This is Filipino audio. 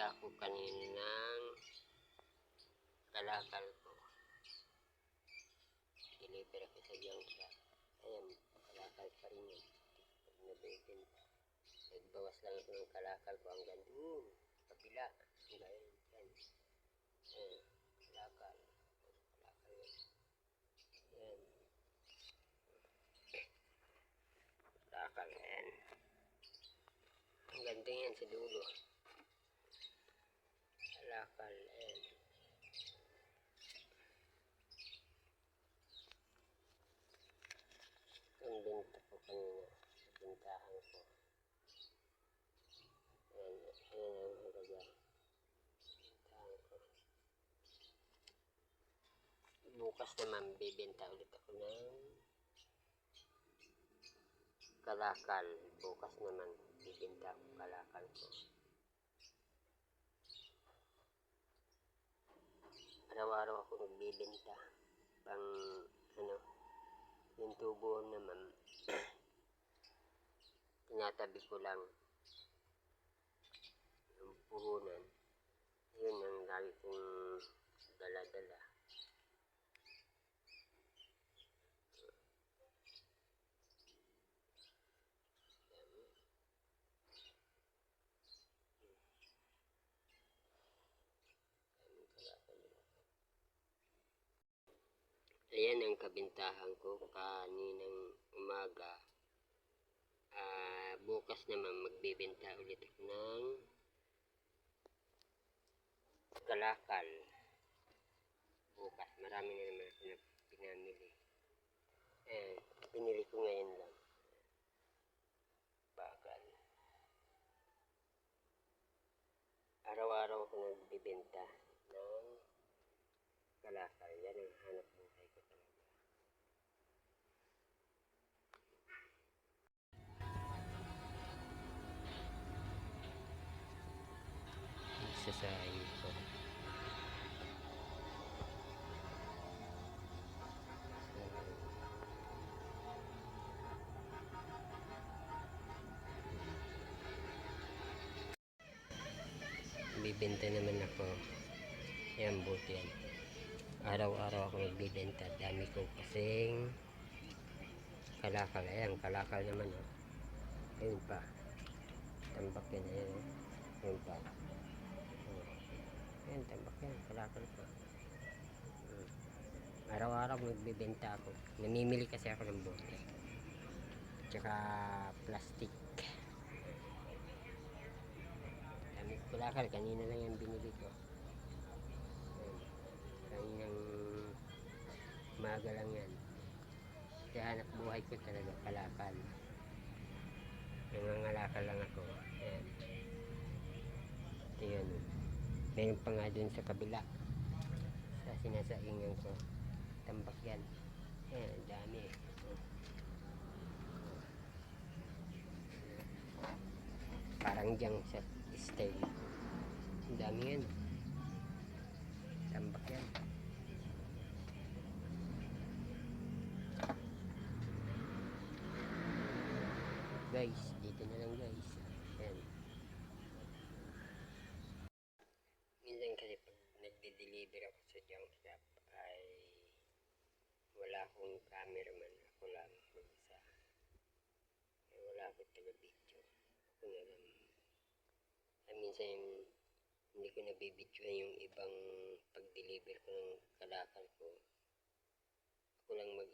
nagbibenta ako kanina ng kalakal ko. Deliver ako sa junk shop. Ayan, kalakal pa rin yun. Nabibenta. Nagbawas lang ako ng kalakal ko hanggang doon. Kapila. Hanggang yan. Ayan, kalakal. Kalakal yun. Ayan. Kalakal. Ayan. Ang ganda yan sa dulo. Kalakal. Ayan. Ang benta ko kanina. Bentahan ko. Ayan. Ayan ang halaga. Bentahan ko. Bukas naman bibenta ulit ako ng kalakal. Bukas naman bibenta ako kalakal ko. Araw-araw ako nagbibenta. Pang yung tubo naman tinatabi ko lang yung puhunan. Yun ang lagi kong dala-dala. Ayan ang kabintahan ko kaninang umaga. Bukas naman magbibenta ulit ako ng kalakal. Bukas marami na naman ako na pinamili. Pinili ko ngayon lang. Bakal. Araw-araw ako nagbibenta ng kalakal. Yan ang hanap buhay ko talaga. Sasahin ko. Bibenta naman ako. Yan, buti yan. Araw-araw ako nagbibenta. Dami ko kasing kalakal. Ayan, kalakal naman. Oh. Ayun pa. Tambak yan. Ayan. Ayun pa. Oh. Ayan, tambak yan. Kalakal pa. Araw-araw nagbibenta ako. Namimili kasi ako ng bote. Tsaka plastic. Dami ko kalakal. Kanina lang yung binili ko. Kaninang umaga lang yan. Kaya hanap buhay ko talaga kalakal. Nangangalakal lang ako. Ayan. Ito yun. Meron pa nga dun sa kabila. Sa sinasaingan ko. Tambak yan. Ayan, dami. Parang dyan sa style. Dami yan. Tambak yan. Guys, dito na lang guys. Ayan. Minsan kasi pag nagde-deliver ako sa junk shop ay wala akong cameraman. Ako lang mag-isa. Wala akong taga-video. Ako na lang. Minsan hindi ko nabibidyoan yung ibang pag-deliver ko ng kalakal ko. Ako lang mag